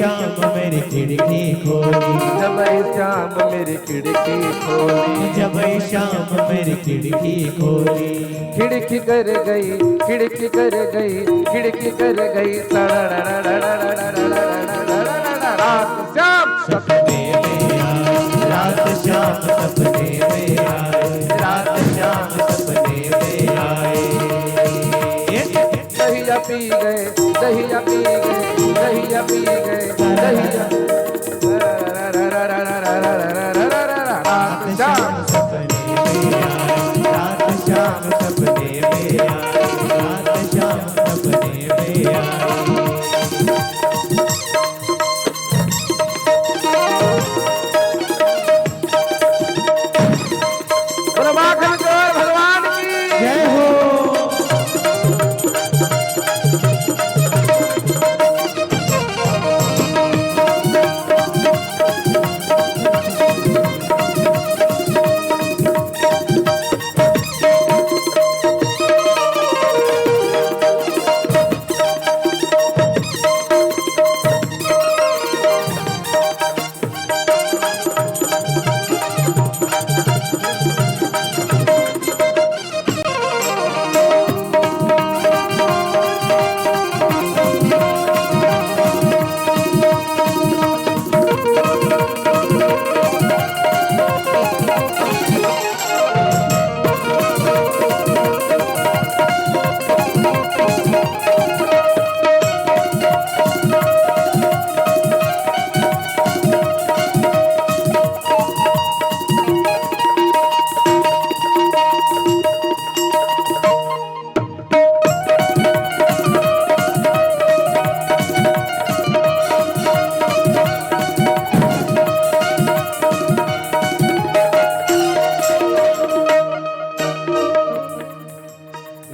शाम मेरी खिड़की खोली, जब शाम मेरी खिड़की खोली, जब शाम मेरी खिड़की खोली। खिड़की कर गई, खिड़की कर गई, खिड़की कर गई, रात शाम सपने में आए, रात शाम सपने में आए, रात शाम सपने में आए। दहिया पी गए, दहिया पी गए, दहिया पी गए, दहिया रात शाम सपने में आए, रात शाम सपने में आए, रात शाम सपने में आए। भगवान की जय हो।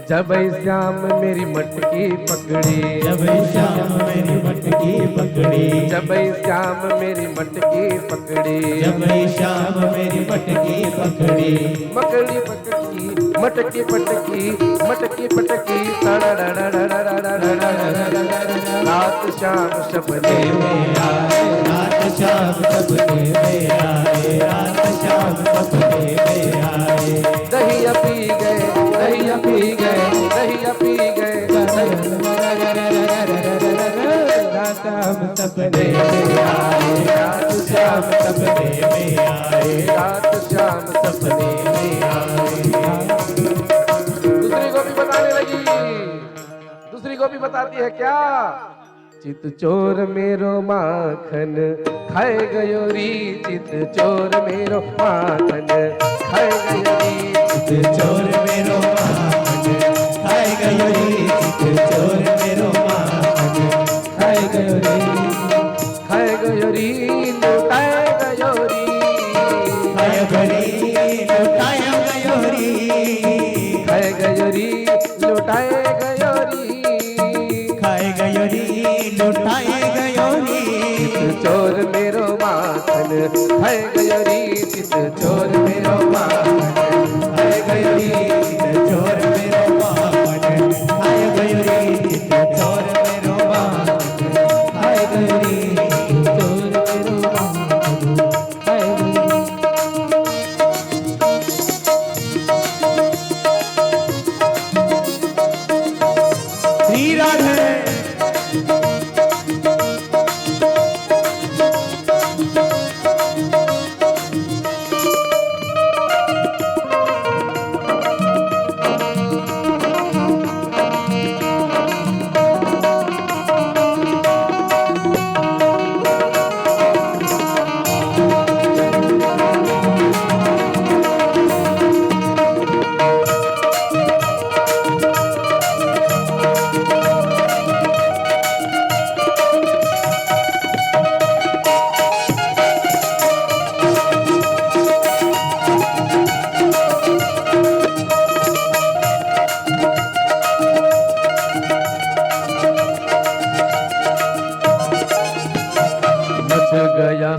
जब श्याम मेरी मटकी पकड़ी, जब शाम मेरी मटकी पकड़ी, जब श्याम मेरी मटकी पकड़ी, जब शाम मेरी मटकी पकड़ी। मकड़ी पटकी, मटकी पटकी, मटकी पटकी, रात शाम सपने में आए, रात शाम सपने में आए, रात शाम सपने में आए। दहिया पी गए, दहिया पी गए, दहिया पी गए, रात शाम सपने में आए, रात शाम सपने में आए, रात शाम सपने में आए। दूसरी को भी बताने लगी, दूसरी को भी बताती है क्या? चित चोर मेरो माखन खाए गयो री, चित चोर मेरो माखन खाए गयो री, चित चोर मेरो माखन खाए गयो री, चित चोर मेरो माखन खाए गयो री, खाए गयो री, लुटाए गयो री, खाए गयो री, लुटाए गयो री, खाए गयो री, लुटाए गयो री, खाए गयो री, लुटाए गयो री। चित चोर मेरो माखन खाए गयो री, चित चोर मेरो माखन खाए गयो री, चित चोर मेरो माखन खाए गयो री, चित चोर मेरो माखन खाए गयो री, चोर मेरो माखन खाए गयो री। श्री राधे।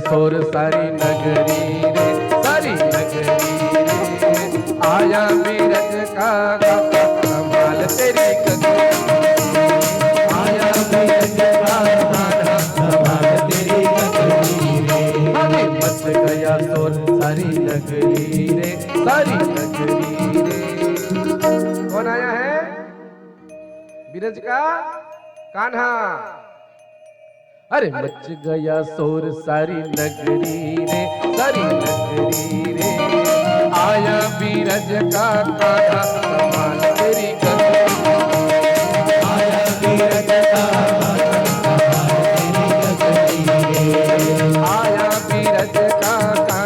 शोर सारी नगरी रे, सारी नगरी रे, आया बीरज का कमाल तेरी कदम, आया बीरज का कमाल कौन आया है? बीरज का कान्हा। अरे मच गया शोर सारी नगरी रे, सारी नगरी रे, आया बीरज का कान्हा संभाल तेरी गगरी, आया बीरज का आया बीरज का कान्हा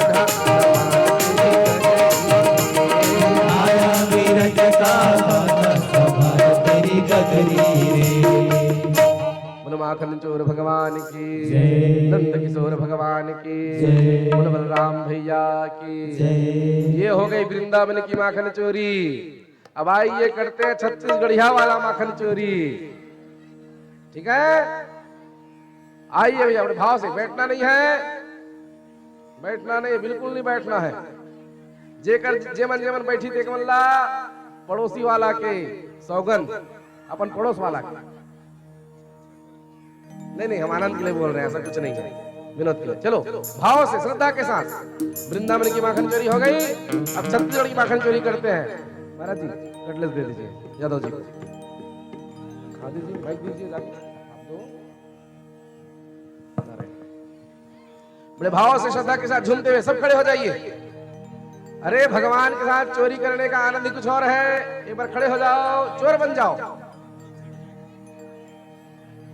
संभाल तेरी गगरी रे। बोलो माखन चोर भगवान की जय। नंद किशोर भगवान की जय। बोलो बलराम भैया की जय। ये हो गई वृंदावन की माखन चोरी। अब आइए करते हैं छत्तीसगढ़िया वाला माखन चोरी। ठीक है, आइए भैया अपने भाव से। बैठना नहीं है, बैठना नहीं, बिल्कुल नहीं बैठना है। जेकर जेमन जेमन बैठी थे कमल्ला पड़ोसी वाला के सौगंध, अपन पड़ोस वाला के। नहीं नहीं, हम आनंद के लिए बोल रहे हैं, ऐसा कुछ नहीं है, विनोद के लिए। चलो भाव से श्रद्धा के साथ। वृंदावन की माखन चोरी हो गई, अब छत्तीसगढ़ की माखन चोरी करते हैं। महाराज जी कटलेस दे दीजिए यादव जी को, खा दीजिए, माइक दीजिए जाके आप दो। बड़े भाव से श्रद्धा के साथ झूमते हुए सब खड़े हो जाइए। अरे भगवान के साथ चोरी करने का आनंद ही कुछ और है। एक बार खड़े हो जाओ, चोर बन जाओ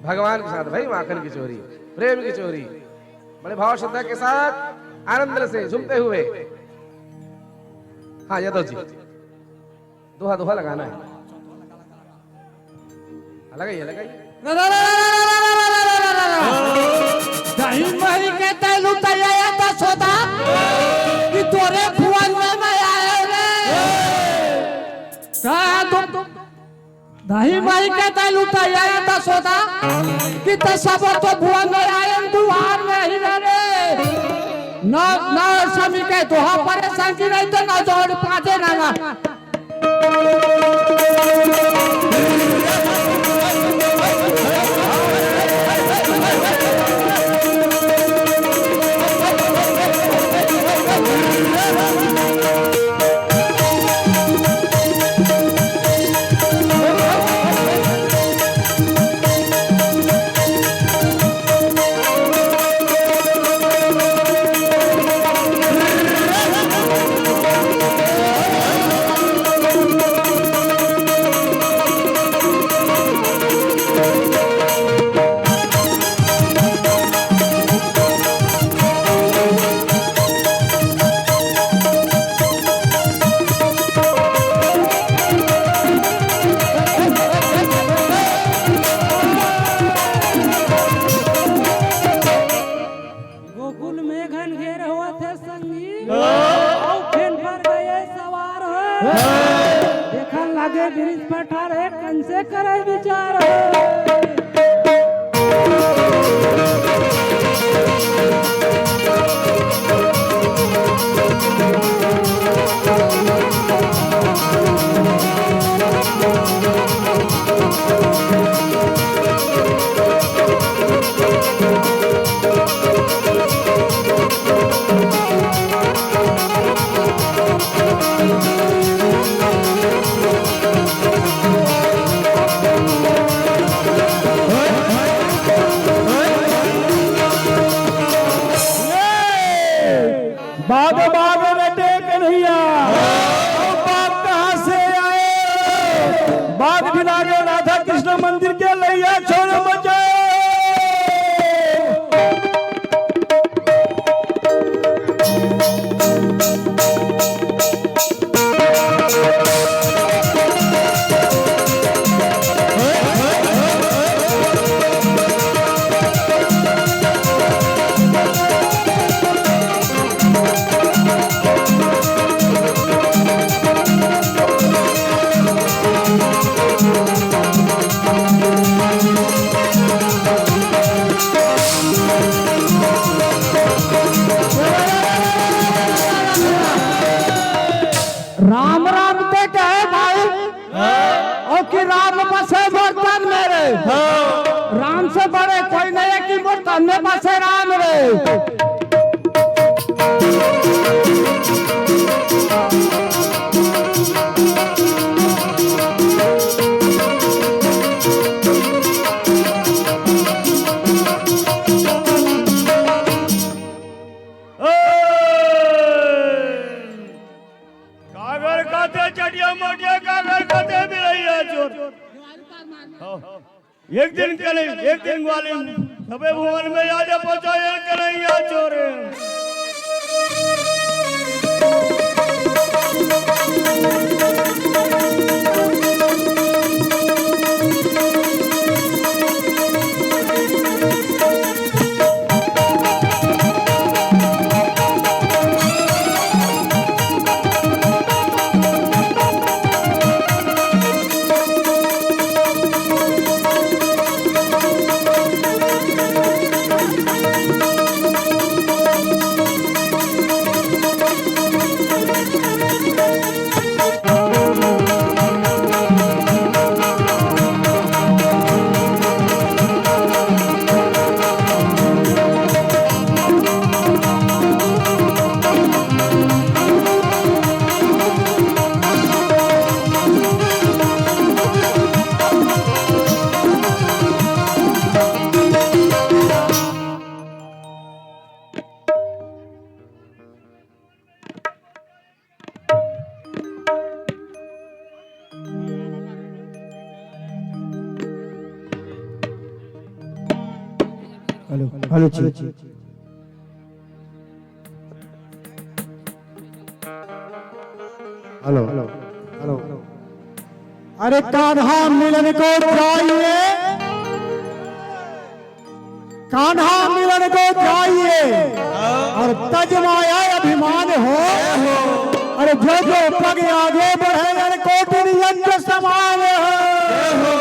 भगवान के साथ। भाई माखन की चोरी, प्रेम की चोरी, बड़े भाव श्रद्धा के साथ आनंद से झूमते हुए। हाँ यादव जी, दोहा दोहा लगाना है। लगाइए लगाइए। दही मही के तैलू तैयार था सोदा कि तोरे भुवन में मैं आया रे। दही मही के तैलू तैयार था सोदा कि तो सब तो भुवन में आए दुआर में ही रे। न समी के दोहा परेशान की नहीं तो न जोड़ पाजे ना। ब्रिज पर ठारे कंसे करे विचार। बाग बाग रटे कन्हैया, बाग कहाँ से आए? बाग बिलागे राधा कृष्ण मंदिर के लैया छोड़ मचे। राम राम ते कहे भाई और कि राम बसे बर्तन मेरे। राम से बड़े कोई नहीं है कि बर्तन में बसे राम रे। एक दिन वाली सबे भुवन में याद पहुंचाए कन्हैया चोरे। Hello ji. Hello hello hello. अरे कान्हा मिलन को जाइए, कान्हा मिलन को जाइए और तजमाया अभिमान हो। अरे जो पग आगे बढ़े अरे कोटि यज्ञ समान हो।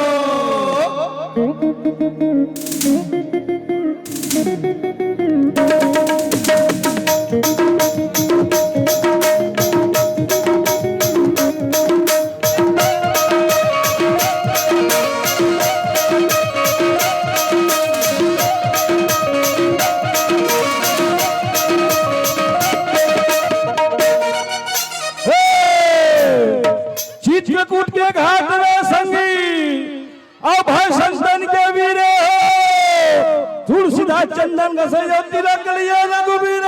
चित्रकूट के घाट में संगी और भाई संतन के वीरे हो। तुलसीदास चंदन का सजो तिलक लिए रघुवीर।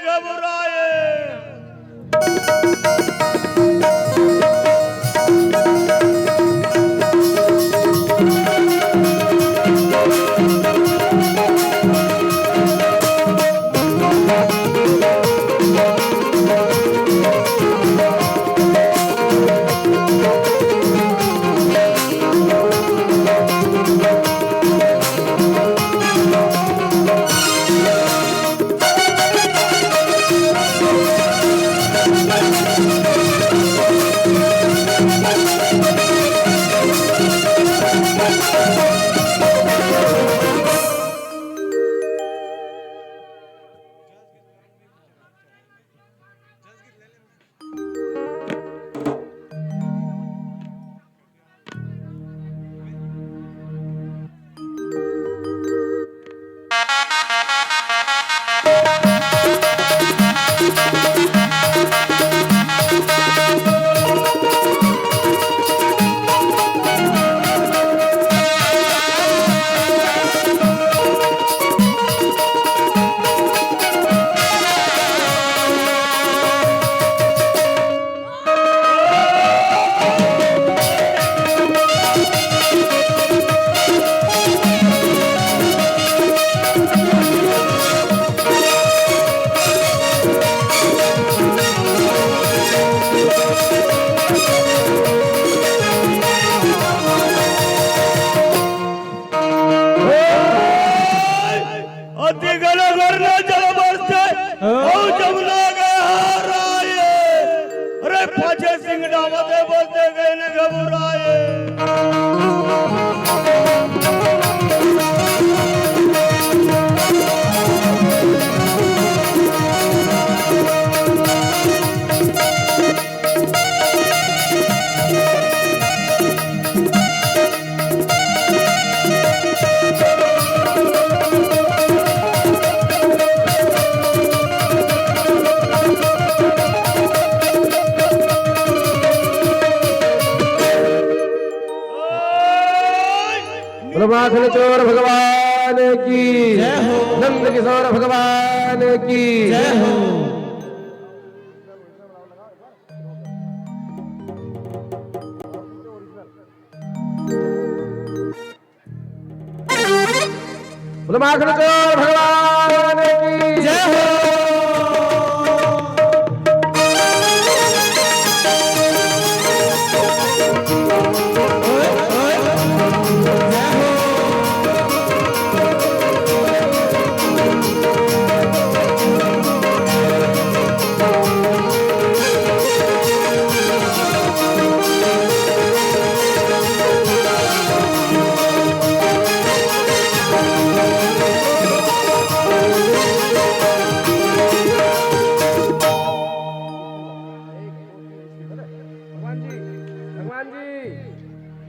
घबराए माखन चोर भगवान की जय हो। नंद किशोर भगवान की जय हो। माखन चोर भगवान की जय हो।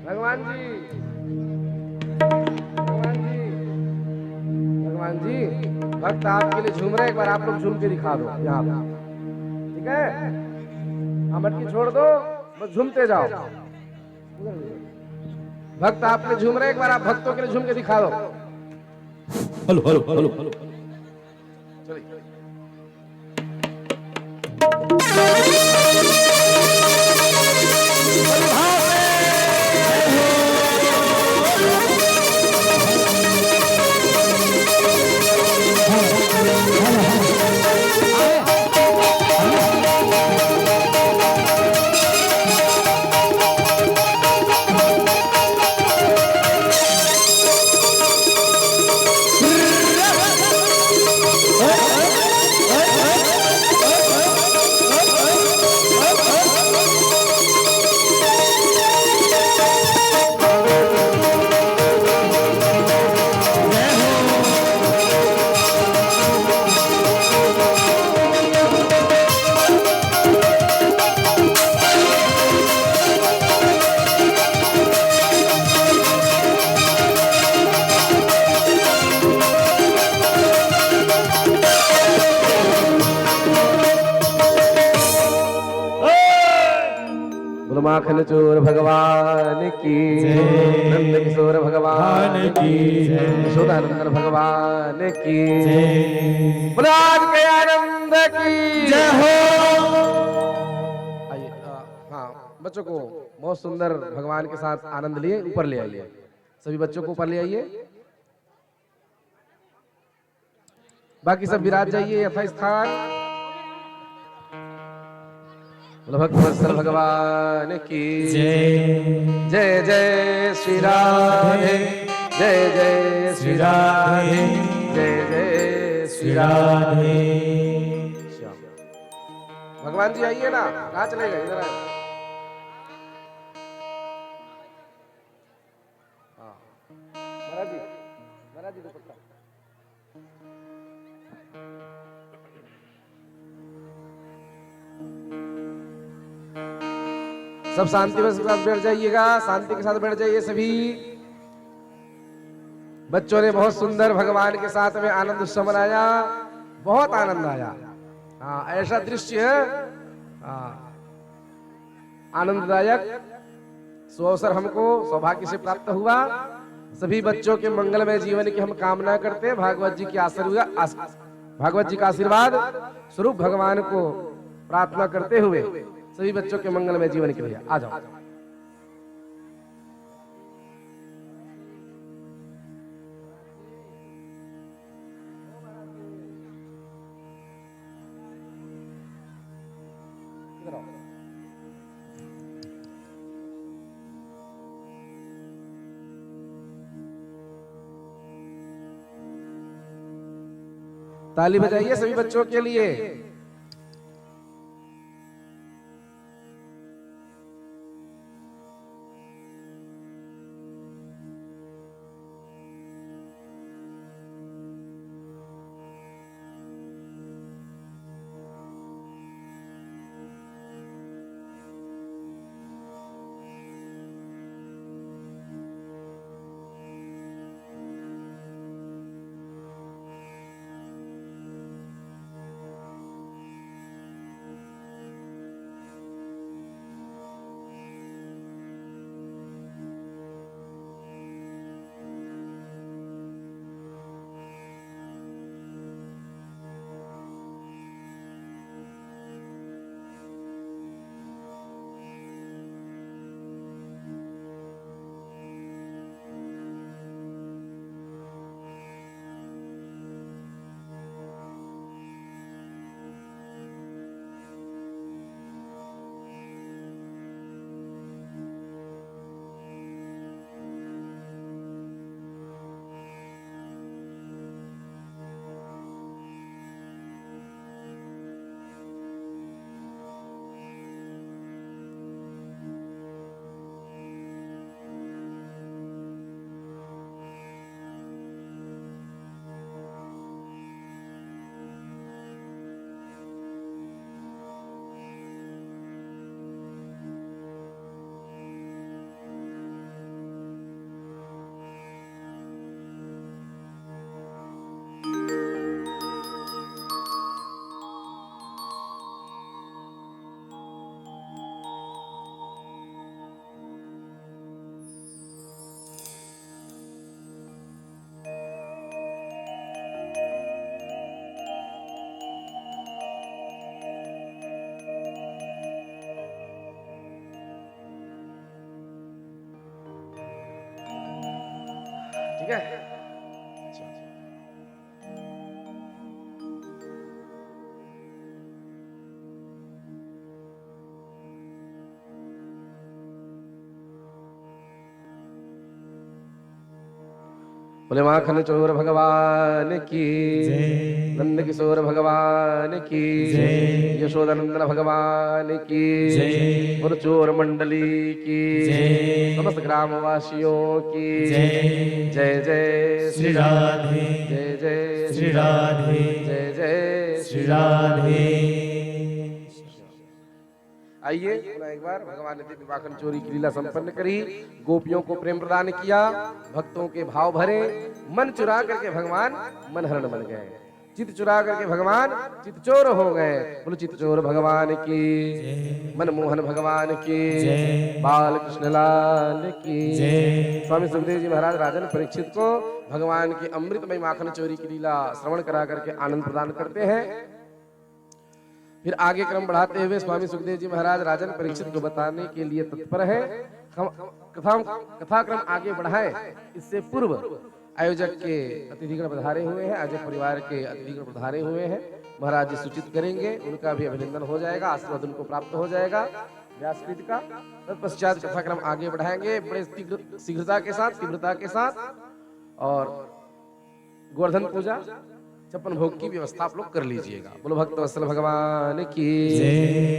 भगवान जी भक्त आपके लिए झूम रहे, एक बार आप लोग झूम के दिखा दो यहाँ पे, ठीक है? मटकी छोड़ दो, बस झूमते जाओ। भक्त आपके झूम रहे, एक बार आप भक्तों के लिए झूम के दिखा दो। Hello hello hello hello. चलिए माखन चोर भगवान की नंद किशोर भगवान की यशोदानंदन भगवान की बुलाज के आनंद की जय हो। आइए हाँ, बच्चों को बहुत सुंदर भगवान के साथ आनंद लिए ऊपर ले आइए, सभी बच्चों को ऊपर ले आइए, बाकी सब विराज जाइए यथा स्थान। भक्त वत्सल भगवान की जय जय जय श्री राधे जय जय श्री राधे जय जय श्री राधे। भगवान जी आइए ना, कहाँ चले गए? इधर आए। महाराज जी दुपट्टा सब शांति के साथ बैठ जाइएगा, शांति के साथ बैठ जाइए सभी। बच्चों ने बहुत सुंदर भगवान के साथ में आनंद उत्सव मनाया, बहुत आनंद आया। हाँ, ऐसा दृश्य आनंददायक सुअवसर हमको सौभाग्य से प्राप्त हुआ। सभी बच्चों के मंगलमय जीवन की हम कामना करते हैं। भागवत जी का आशीर्वाद स्वरूप भगवान को प्रार्थना करते हुए सभी बच्चों के मंगलमय जीवन के लिए आ जाओ। ताली बजाइए सभी बच्चों के लिए। ठीक है। बोले माखन चोर भगवान की, नंद किशोर भगवान की, यशोदानंदन भगवान की, और चोर मंडली की, समस्त ग्रामवासियों की जय जय श्री राधे जय जय श्री राधे जय जय श्री राधे। आइए पुनः एक बार भगवान ने दिव्य माखन चोरी की लीला संपन्न करी, गोपियों को प्रेम प्रदान किया, भक्तों के भाव भरे, मन चुरा करके भगवान मनहरण बन गए, चित चुरा करके भगवान चित चोर हो गए। बोलो चित चोर भगवान की, मनमोहन भगवान की, बाल कृष्ण लाल की। स्वामी सुखदेव जी महाराज राजन परीक्षित को भगवान की अमृतमय माखन चोरी की लीला श्रवण करा करके आनंद प्रदान करते हैं। फिर आगे क्रम बढ़ाते हुए स्वामी सुखदेव जी महाराज राजन परीक्षित को बताने के लिए तत्पर है। कथा क्रम आगे बढ़ाएं, इससे पूर्व आयोजक के अतिथिगण पधारे हुए हैं, आयोजक परिवार के अतिथिगण पधारे हुए हैं। महाराज जी सूचित करेंगे, उनका भी अभिनंदन हो जाएगा, आशीर्वाद उनको प्राप्त हो जाएगा व्यासपीठ का। तत्पश्चात कथा क्रम आगे बढ़ाएंगे बड़े शीघ्रता के साथ, तीव्रता के साथ, और गोवर्धन पूजा 56 भोग की व्यवस्था आप लोग कर लीजिएगा। बोलो भक्त वत्सल भगवान की,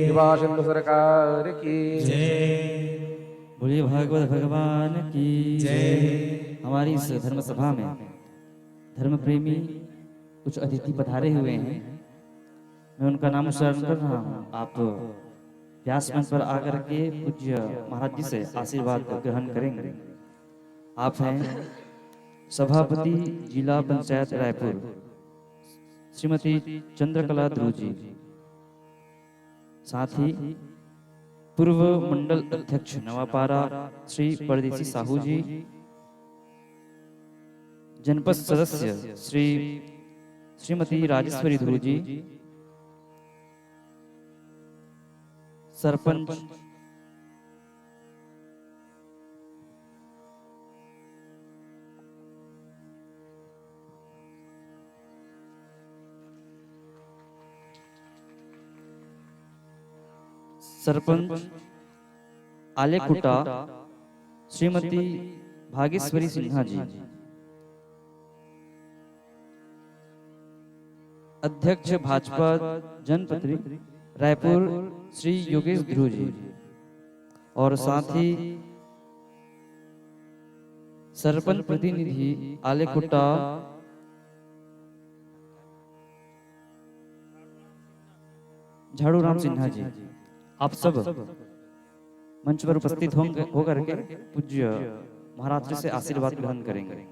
कृपा सिंधु सरकार की जय। बोलिए भागवत भगवान की जय। हमारी इस धर्म सभा में धर्म प्रेमी कुछ अतिथि पधारे हुए हैं, मैं उनका नाम उच्चारण कर रहा हूँ। आप व्यास मंच पर आकर के पूज्य महाराज जी से आशीर्वाद ग्रहण करेंगे। आप हैं सभापति जिला पंचायत रायपुर श्रीमती चंद्रकला ध्रुव जी, साथ ही पूर्व मंडल अध्यक्ष नवापारा श्री परदेसी साहू जी, जनपद सदस्य श्रीमती राजेश्वरी ध्रुव जी, सरपंच आलेकुटा श्रीमती भागेश्वरी सिन्हा जी, अध्यक्ष भाजपा जनपद रायपुर श्री योगेश ध्रुव जी, और साथ ही सरपंच प्रतिनिधि आलेकुटा झाड़ू राम सिन्हा जी। आप सब मंच पर उपस्थित होकर के पूज्य महाराज जी से आशीर्वाद ग्रहण करेंगे।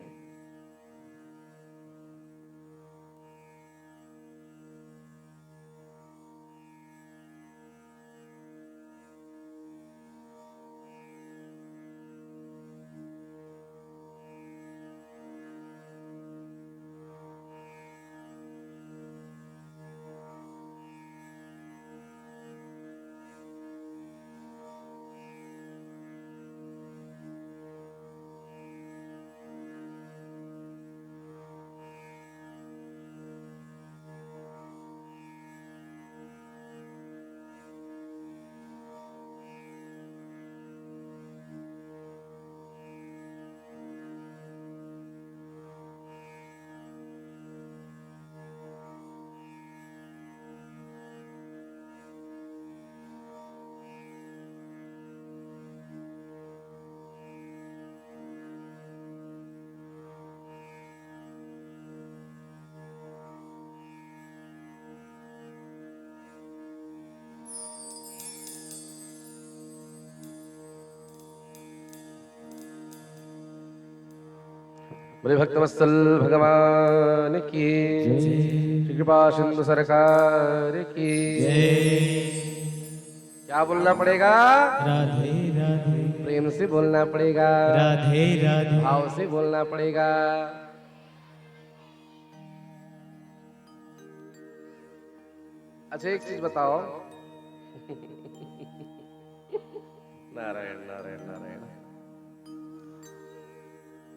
बोले भक्तवत्सल भगवान की, श्री कृपा सिंधु सरकार की। क्या बोलना पड़ेगा? राधे राधे प्रेम से बोलना पड़ेगा, राधे राधे भाव से बोलना पड़ेगा। अच्छा एक चीज बताओ, नारायण नारायण नारायण।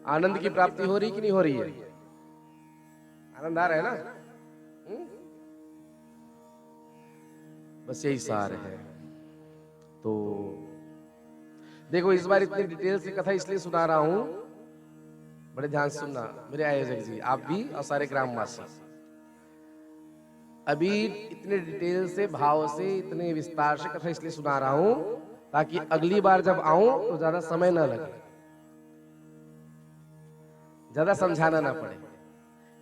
आनंद की प्राप्ति हो रही कि नहीं हो रही है? आनंद आ रहा है ना? बस यही सार है। तो देखो, इस बार इतनी डिटेल से कथा इसलिए सुना रहा हूं, बड़े ध्यान से सुनना मेरे आयोजक जी, आप भी और सारे ग्रामवासी। अभी इतने डिटेल से, भाव से, इतने विस्तार से कथा इसलिए सुना रहा हूं ताकि अगली बार जब आऊं तो ज्यादा समय ना लगे, ज्यादा समझाना ना पड़े।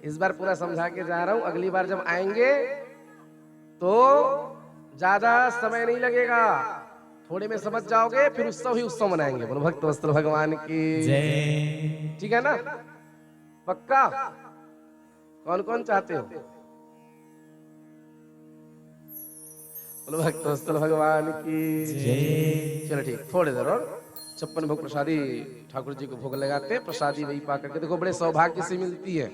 इस बार पूरा समझा के जा रहा हूं, अगली बार जब आएंगे तो ज्यादा समय नहीं लगेगा, थोड़े में समझ जाओगे, फिर उत्सव ही उत्सव मनाएंगे। बोलो भक्त वत्सल भगवान की जय। ठीक है ना? पक्का? कौन कौन चाहते हो? बोलो भक्त वत्सल भगवान की जय। चलो ठीक, थोड़े देर और 56 भोग प्रसादी ठाकुर जी को भोग लगाते हैं। प्रसादी वही पा करके देखो, बड़े सौभाग्य से मिलती है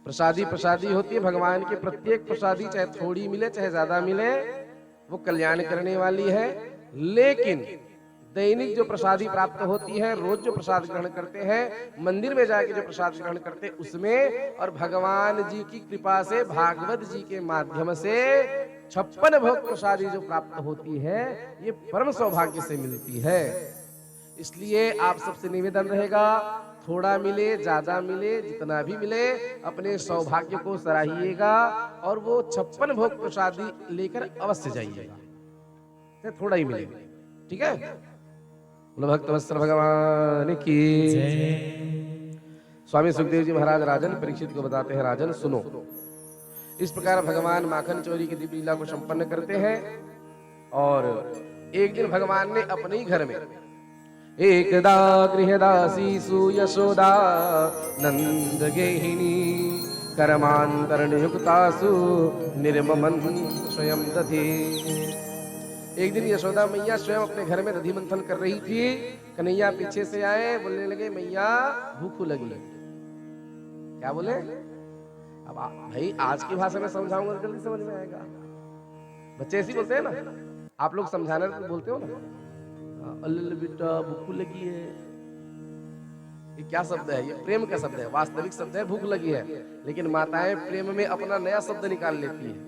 प्रसादी। प्रसादी होती है भगवान की, प्रत्येक प्रसादी चाहे थोड़ी मिले चाहे ज्यादा मिले, वो कल्याण करने वाली है। लेकिन दैनिक जो प्रसादी प्राप्त होती है, रोज जो प्रसाद ग्रहण करते हैं, मंदिर में जाके जो प्रसाद ग्रहण करते हैं उसमें, और भगवान जी की कृपा से, भागवत जी के माध्यम से 56 भोग प्रसादी जो प्राप्त होती है, ये परम सौभाग्य से मिलती है। इसलिए आप सबसे निवेदन रहेगा, थोड़ा मिले ज्यादा मिले, जितना भी मिले, अपने सौभाग्य को सराहिएगा और वो 56 भोग प्रसादी लेकर अवश्य जाइएगा, थोड़ा ही मिले। ठीक है? बोलो भक्त वत्सल भगवान की जय। स्वामी सुखदेव जी महाराज राजन परीक्षित को बताते हैं, राजन सुनो, इस प्रकार भगवान माखन चोरी की दिव्य लीला को संपन्न करते हैं। और एक दिन भगवान ने अपने ही घर में, एकदा गृहदासी सुयशोदा नंद गेहिनी कर्मांतरण युक्तासु निर्ममन स्वयं दधि। एक दिन यशोदा मैया स्वयं अपने घर में दधि मंथन कर रही थी। कन्हैया पीछे से आए, बोलने लगे, मैया भूख लगी। क्या बोले? अब भाई आज की भाषा में समझाऊंगा तो जल्दी समझ में आएगा। बच्चे ऐसे बोलते हैं ना, आप लोग समझाने तो बोलते हो ना, अल्ल बेटा भूख लगी है। ये क्या शब्द है? ये प्रेम का शब्द है, वास्तविक शब्द है भूख लगी है। लेकिन माताएं प्रेम में अपना नया शब्द निकाल लेती है।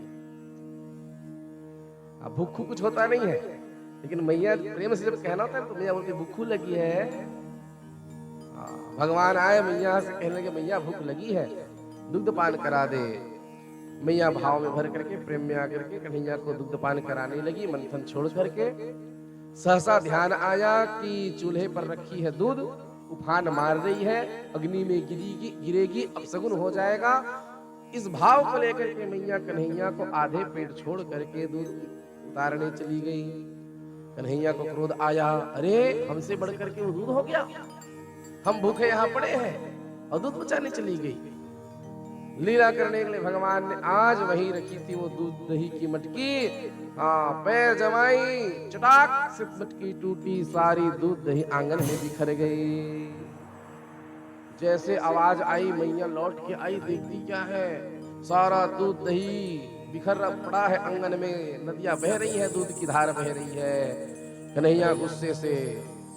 अब भूखू कुछ होता नहीं है, लेकिन मैया प्रेम से जब कहना होता है तो मैया बोलती भूखू लगी है। भगवान आए, मैया से कहने लगे, मैया भूख लगी है, दुग्ध पान करा दे। मैया भाव में भर करके, प्रेम में आकर के कन्हैया को दुग्ध पान कराने लगी। मंथन छोड़ करके सहसा ध्यान आया कि चूल्हे पर रखी है दूध, उफान मार रही है, अग्नि में गिरेगी, अपशगुन हो जाएगा। इस भाव को लेकर के मैया कन्हैया को आधे पेट छोड़ करके दूध उतारने चली गई। कन्हैया को क्रोध आया, अरे हमसे बढ़ करके वो दूध हो गया, हम भूखे यहाँ पड़े हैं और दूध बचाने चली गई। लीला करने के लिए भगवान ने आज वहीं रखी थी वो दूध दही की मटकी, पैर जमाई, चटाक से मटकी टूटी, सारी दूध दही आंगन में बिखर गई। जैसे आवाज आई, मैया लौट के आई, देखती क्या है, सारा दूध दही बिखर पड़ा है आंगन में, नदियां बह रही है, दूध की धार बह रही है। कन्हैया गुस्से से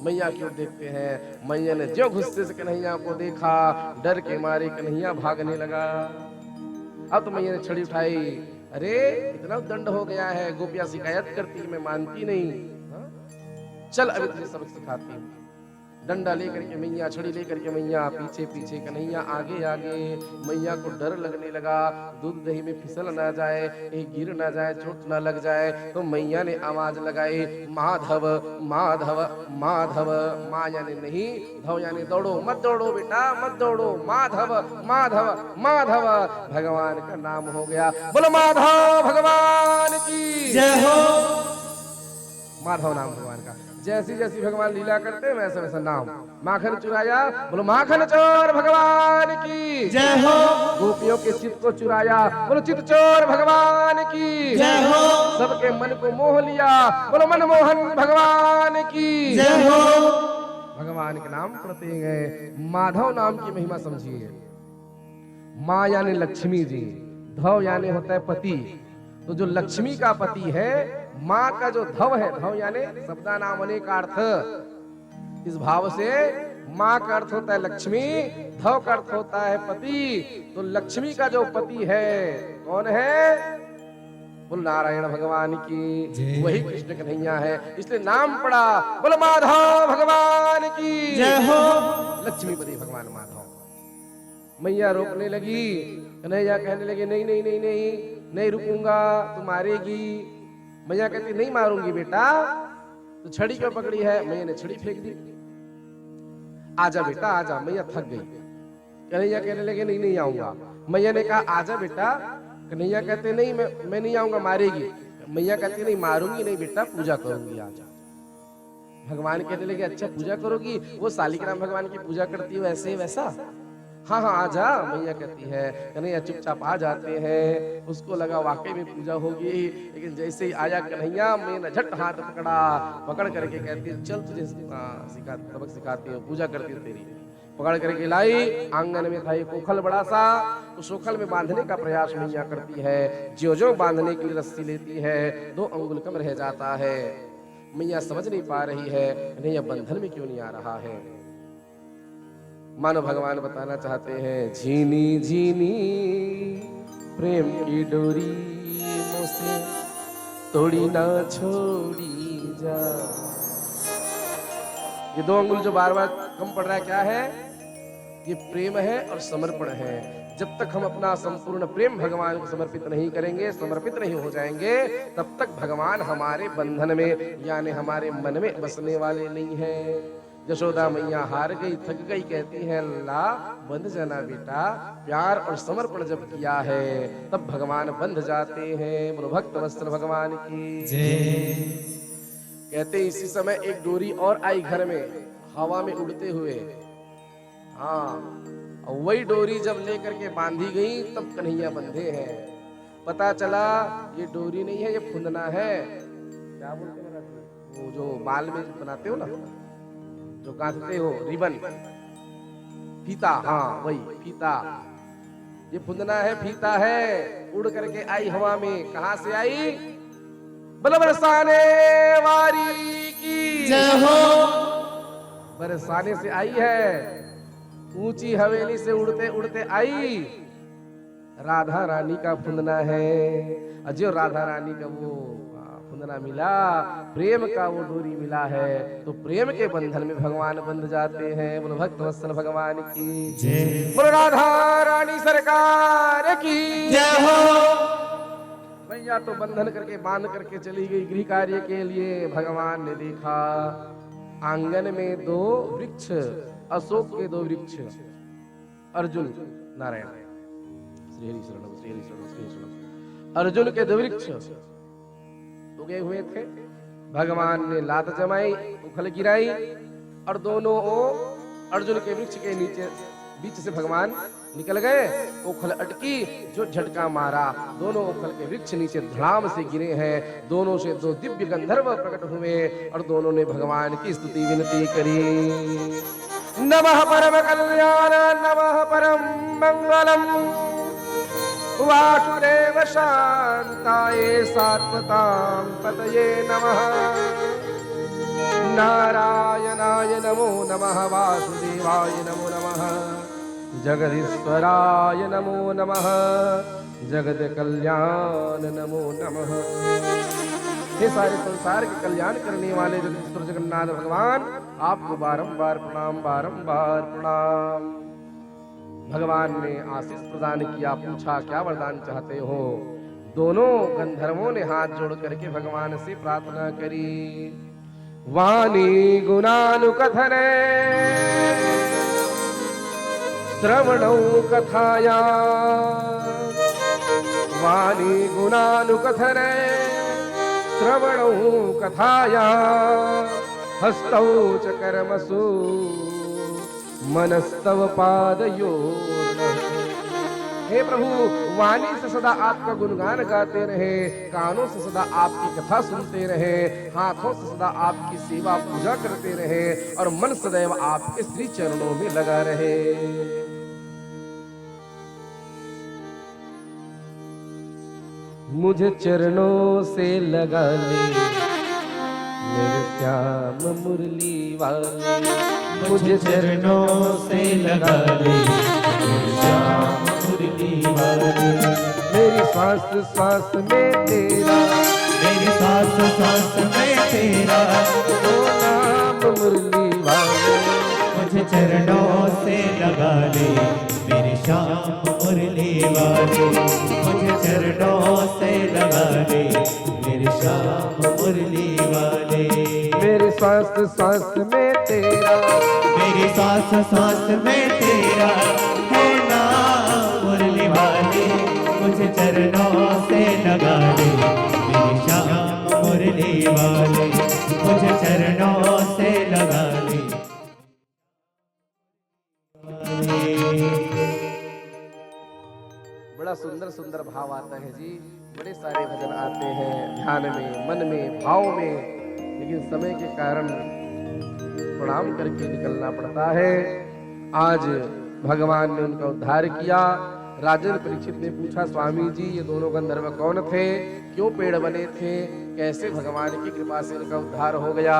मैया क्यों देखते हैं। मैया ने जो गुस्से से कन्हैया को देखा, डर के मारे कन्हैया भागने लगा। अब तो मैया ने छड़ी उठाई, अरे इतना दंड हो गया है, गोपियां शिकायत करती, मैं मानती नहीं, चल अभी तुझे सबक सिखाती हूँ। डंडा लेकर के मैया, छड़ी लेकर के मैया पीछे पीछे, कन्हैया आगे आगे। मैया को डर लगने लगा, दूध दही में फिसल ना जाए, कहीं गिर ना जाए, चोट ना लग जाए। तो मैया ने आवाज लगाई, माधव माधव माधव। माँ यानी नहीं, धव यानी दौड़ो, मत दौड़ो बेटा मत दौड़ो, माधव माधव माधव। भगवान का नाम हो गया। बोलो माधव भगवान की जय हो। माधव नाम भगवान का। जैसी जैसी भगवान लीला करते हैं वैसा वैसा नाम। माखन चुराया, बोलो माखन चोर भगवान की जय हो। गोपियों के चित्त को चुराया, बोलो चित्त चोर भगवान की जय हो। सबके मन को मोह लिया, बोलो मनमोहन भगवान की जय हो। भगवान के नाम पढ़ते गए। माधव नाम की महिमा समझिए। माँ यानी लक्ष्मी जी, धव यानी होता है पति। तो जो लक्ष्मी का पति है, माँ का जो धव है, धव यानी शब्दा नाम अनेक अर्थ, इस भाव से माँ का अर्थ होता है लक्ष्मी, धव का अर्थ होता है पति। तो लक्ष्मी का जो पति है कौन है? बोल नारायण भगवान की, वही कृष्ण कन्हैया है, इसलिए नाम पड़ा। बोल माधव भगवान की जय हो। लक्ष्मीपति भगवान माधव। मैया रोकने लगी, कन्हैया कहने लगे नहीं नहीं नहीं नहीं नहीं रुकूंगा, तू मारेगी। मैया कहती नहीं मारूंगी बेटा, तो छड़ी क्यों पकड़ी है? मैया ने छड़ी फेंक दी। आजा बेटा आजा। मैया थक गई। कन्हैया कहने लगे नहीं नहीं आऊंगा। मैया ने कहा आजा बेटा। कन्हैया कहते नहीं मैं नहीं आऊंगा, मारेगी। मैया कहती नहीं मारूंगी नहीं बेटा, पूजा करूंगी, आजा। भगवान कहने लगे अच्छा पूजा करोगी? वो शालिग्राम भगवान की पूजा करती है वैसे वैसा? हाँ हाँ आजा। मैया कहती है। कन्हैया चुपचाप आ जाते हैं। उसको लगा वाकई में पूजा होगी, लेकिन जैसे ही आया कन्हैया, मैंने झट हाथ पकड़ा, पकड़ करके कहती है चल तुझे सबक सिखाती हूँ, पूजा करती हूँ तेरी। पकड़ करके लाई। आंगन में था एक ओखल बड़ा सा, उस ओखल में बांधने का प्रयास मैया करती है। जो बांधने के लिए रस्सी लेती है, 2 अंगुल कम रह जाता है। मैया समझ नहीं पा रही है कन्हैया बंधन में क्यों नहीं आ रहा है। मानो भगवान बताना चाहते हैं झीनी झीनी प्रेम की डोरी मुझसे तोड़ी ना छोड़ी जा। ये 2 अंगुल जो बार बार कम पड़ रहा है, क्या है? ये प्रेम है और समर्पण है। जब तक हम अपना संपूर्ण प्रेम भगवान को समर्पित नहीं करेंगे, समर्पित नहीं हो जाएंगे, तब तक भगवान हमारे बंधन में यानी हमारे मन में बसने वाले नहीं है। यशोदा मैया हार गई, थक गई, कहती है अल्लाह बंध जाना बेटा। प्यार और समर्पण जब किया है तब भगवान बंध जाते हैं। बोलो भक्त वत्सल भगवान की जय। कहते इसी समय एक डोरी और आई घर में, हवा में उड़ते हुए। हाँ, और वही डोरी जब लेकर के बांधी गई तब कन्हैया बंधे हैं। पता चला ये डोरी नहीं है, ये फुंदना है। क्या बोलते हैं वो जो बाल में बनाते हो ना, जो गांथते हो, रिबन, फीता। हाँ वही फीता, ये फुंदना है, फीता है। उड़ करके आई हवा में। कहां से आई? बल बरसाने वाली की जय हो। बरसाने से आई है। ऊंची हवेली से उड़ते उड़ते आई। राधा रानी का फुंदना है। अजय राधा रानी का वो फुंदना मिला, प्रेम का वो डोरी मिला है। तो प्रेम के बंधन में भगवान बंध जाते हैं। बोलो भक्त वत्सल भगवान की जय। बोलो राधा रानी सरकार की जय हो। मैया तो बंधन करके बांध करके चली गई गृह कार्य के लिए। भगवान ने देखा आंगन में 2 वृक्ष, अशोक के 2 वृक्ष, अर्जुन नारायण श्री हरि शरणम श्री हरि शरणम श्री हरि शरणम, अर्जुन के 2 वृक्ष उगे हुए थे। भगवान ने लात जमाई, उखल गिराई, और दोनों अर्जुन के वृक्ष के नीचे बीच से भगवान निकल गए। उखल अटकी, जो झटका मारा, दोनों उखल के वृक्ष नीचे धड़ाम से गिरे हैं। दोनों से 2 दिव्य गंधर्व प्रकट हुए और दोनों ने भगवान की स्तुति विनती करी। नमः परम कल्याण नमः परम मंगलम वासुदेव शांताये सात्वतां पतये नमः। नारायणाय नमो नमः वासुदेवाय नमो नमः जगदीश्वराय नमो नमः जगत कल्याण नमो नमः। हे सारे संसार के कल्याण करने वाले जगदीश्वर जगन्नाथ भगवान, आपको बारंबार प्रणाम, बारंबार प्रणाम। भगवान ने आशीष प्रदान किया। पूछा क्या वरदान चाहते हो? दोनों गंधर्वों ने हाथ जोड़ करके भगवान से प्रार्थना करी। वाणी गुणानुकथने श्रवणौ कथाया, वाणी गुणानुकथने श्रवणौ कथाया, हस्तौ च कर्मसु मनस्तव पादयोर्नः। हे प्रभु, वाणी से सदा आपका गुणगान गाते रहे, कानों से सदा आपकी कथा सुनते रहे, हाथों से सदा आपकी सेवा पूजा करते रहे, और मन सदैव आपके श्री चरणों में लगा रहे। मुझे चरणों से लगा ले मेरे श्याम मुरली वाले, मुझे चरणों से लगा ले श्याम मुरली वाले। मेरी सांस सांस में तेरा, मेरी सांस सांस में तेरा, ओ नाम मुरली वाले। मुझे चरणों से लगा ले मेरे श्याम मुरली वाले। मुझे चरणों से लगा ले मेरे श्याम मुरली वाले। मेरी सांस सांस में तेरा, मेरी सांस सांस में तेरा है नाम मुरली वाले। मुझे चरणों से लगा ले मेरे श्याम मुरली वाले। मुझे चरणों से लगा ले। बड़ा सुंदर सुंदर भाव आता है जी। बड़े सारे भजन आते हैं ध्यान में, मन में, भाव में, लेकिन समय के कारण प्रणाम करके निकलना पड़ता है। आज भगवान ने उनका उद्धार किया। राजन परीक्षित ने पूछा, स्वामी जी ये दोनों गंधर्व कौन थे, क्यों पेड़ बने थे, कैसे भगवान की कृपा से इनका उद्धार हो गया।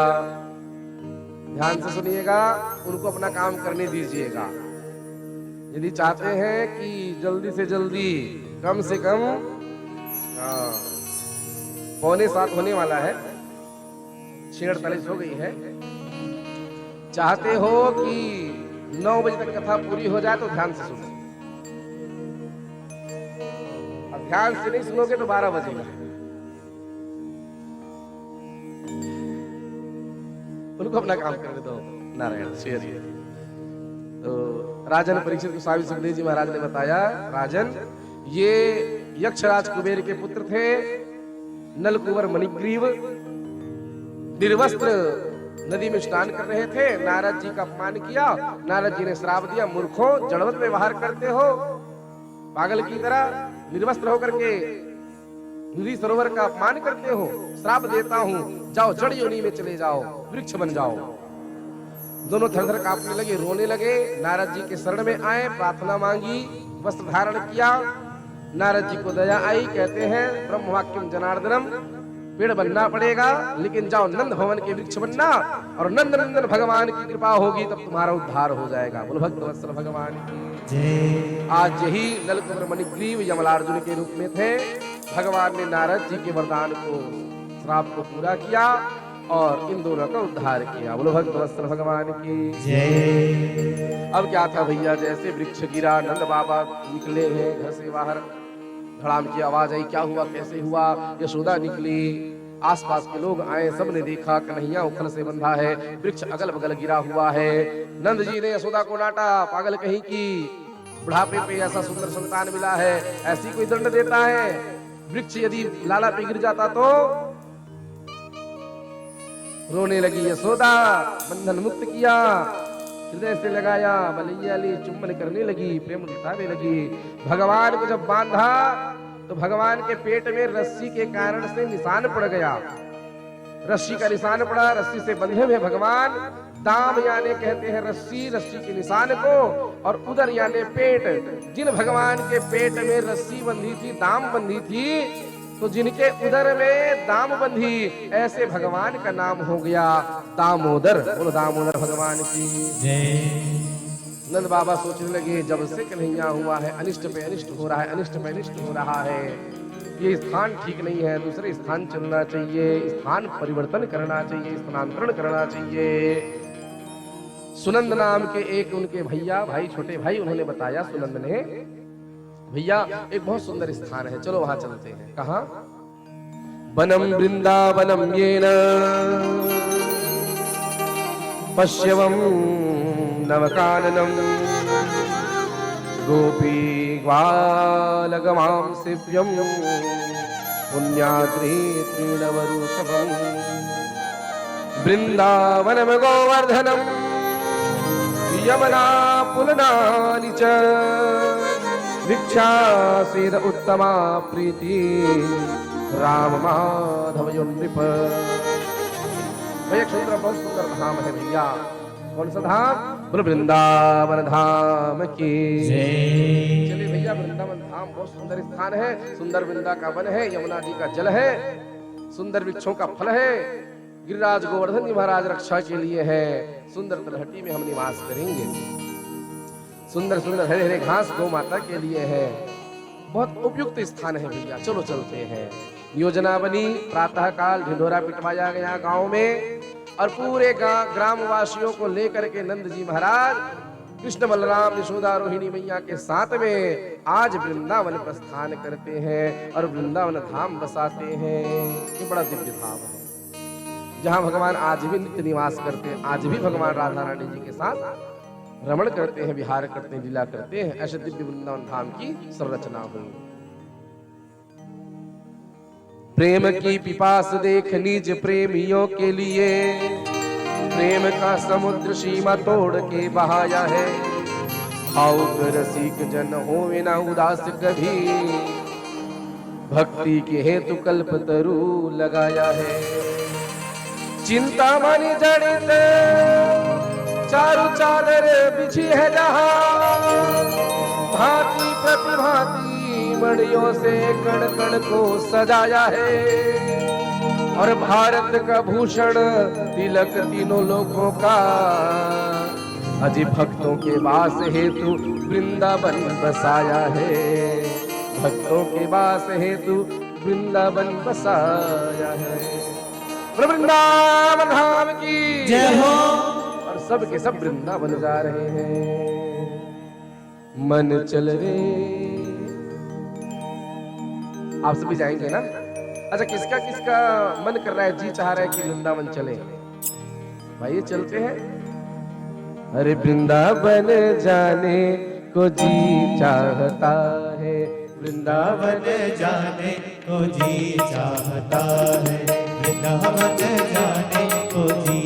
ध्यान से सुनिएगा, उनको अपना काम करने दीजिएगा। यदि चाहते हैं कि जल्दी से जल्दी, कम से कम 6:45 होने वाला है, 6:48 हो गई है। चाहते हो कि 9 बजे तक कथा पूरी हो जाए तो ध्यान से सुनो। अब ध्यान से नहीं सुनोगे तो 12 बजेगा। उनको अपना काम करने दो। नारायण शेर। तो राजन परीक्षित को स्वामी सुखदेव जी महाराज ने बताया, राजन ये यक्षराज कुबेर के पुत्र थे। नलकुंवर मणिग्रीव निर्वस्त्र नदी में स्नान कर रहे थे। नारद जी का अपमान किया। नारद जी ने श्राप दिया, मूर्खों जड़वत व्यवहार करते हो, पागल की तरह निर्वस्त्र होकर के नदी सरोवर का अपमान करते हो। श्राप देता हूं, जाओ जड़ योनि में चले जाओ, वृक्ष बन जाओ। दोनों थरथर कांपने लगे, रोने लगे। नारद जी के शरण में आए, प्रार्थना मांगी, वस्त्र धारण किया। नारद जी को दया आई, कहते हैं ब्रह्मवाक्यम जनार्दनम, पेड़ बनना पड़ेगा, लेकिन जाओ नंद भवन के वृक्ष बनना, और नंद नंदन भगवान की कृपा होगी तब तुम्हारा उद्धार हो जाएगा। बोलो भक्तवत्सल भगवान की जय। आज यही नलकुंवर मणिग्रीव यमलार्जुन के रूप में थे। भगवान ने नारद जी के वरदान को, श्राप को पूरा किया और इन दोनों का उद्धार किया। बोलो भक्तवत्सल भगवान की जय। अब क्या था भैया, जैसे वृक्ष गिरा, नंद बाबा निकले हैं घर से बाहर, धड़ाम की आवाज आई, क्या हुआ, कैसे हुआ। यशोदा निकली, आसपास के लोग आए, सबने देखा कन्हैया उखल से बंधा है, वृक्ष अगल बगल गिरा हुआ है। नंद जी ने यशोदा को डांटा, पागल कहीं की, बुढ़ापे पे ऐसा सुंदर संतान मिला है, ऐसी कोई दंड देता है। वृक्ष यदि लाला पे गिर जाता तो। रोने लगी यशोदा, बंधन मुक्त किया, हृदय से लगाया, बलैया ली, चुम्बन करने लगी, प्रेम लुटाने लगी। भगवान को जब बांधा तो भगवान के पेट में रस्सी के कारण से निशान पड़ गया। रस्सी का निशान पड़ा, रस्सी से बंधे हुए भगवान। दाम यानी कहते हैं रस्सी, रस्सी के निशान को, और उदर यानी पेट। जिन भगवान के पेट में रस्सी बंधी थी, दाम बंधी थी, तो जिनके उदर में दाम बंधी, ऐसे भगवान का नाम हो गया दामोदर। बोलो दामोदर भगवान की जय। नंद बाबा सोचने लगे, जब से कन्हैया हुआ है अनिष्ट पे अनिष्ट हो रहा है, अनिष्ट पे अनिष्ट हो रहा है, ये स्थान ठीक नहीं है, दूसरे स्थान चलना चाहिए, स्थान परिवर्तन करना चाहिए, स्थानांतरण करना चाहिए। सुनंद नाम के एक उनके भैया, भाई, छोटे भाई, उन्होंने बताया, सुनंद ने, भैया एक बहुत सुंदर स्थान है, चलो वहां चलते हैं। कहा? वनम वृंदावनम येन पश्यवम नवकाननम गोपी ग्वालगमां सेव्यम पुण्याद्रि तृणवरुषभम वृंदावनम गोवर्धनम यमुना पुलनानि च भिक्षासीद उत्तमा प्रीति राम माधव नृप। भैया सुंदर, बहुत सुंदर धाम है भैया। कौन सा धाम? बोलो वृंदावन धाम की जय। चलिए भैया, वृंदावन धाम बहुत सुंदर स्थान है। सुंदर वृंदा का वन है, यमुना जी का जल है, सुंदर वृक्षों का फल है, गिरिराज गोवर्धन जी महाराज रक्षा के लिए है। सुंदर तलहटी में हम निवास करेंगे। सुंदर सुंदर हरे हरे घास गौ माता के लिए है। बहुत उपयुक्त स्थान है भैया, चलो चलते हैं। योजना बनी, प्रातः काल ढिंढोरा पिटवाया गया गांव में और पूरे ग्रामवासियों को लेकर के नंद जी महाराज कृष्ण बलराम यशोदा रोहिणी मैया के साथ में आज वृंदावन प्रस्थान करते हैं और वृंदावन धाम बसाते हैं। ये बड़ा दिव्य धाम है जहाँ भगवान आज भी नित्य निवास करते हैं। आज भी भगवान राधा रानी जी के साथ रमण करते हैं, विहार करते हैं, लीला करते हैं। ऐसे दिव्य वृंदावन धाम की संरचना हुई। प्रेम की पिपास देख निज प्रेमियों के लिए प्रेम का समुद्र सीमा तोड़ के बहाया है। भावुक रसिक जन होवे ना उदास कभी, भक्ति के हेतु कल्प तरु लगाया है। चिंता मानी जड़ित चारु चादर बिछी है जहाँ, भांति प्रतिभांति मणियों से कण कण को सजाया है। और भारत का भूषण तिलक तीनों लोगों का, अजी भक्तों के वास हेतु वृंदावन बसाया है। भक्तों के वास हेतु वृंदावन बसाया है। वृंदावन धाम की जय हो। और सब के सब वृंदावन जा रहे हैं। मन चल रे, आप सभी जाएंगे ना? अच्छा, किसका किसका मन कर रहा है, जी चाह रहा है कि वृंदावन चले? भाई चलते हैं। अरे वृंदावन जाने को जी चाहता है, वृंदावन जाने को जी चाहता है, वृंदावन जाने को जी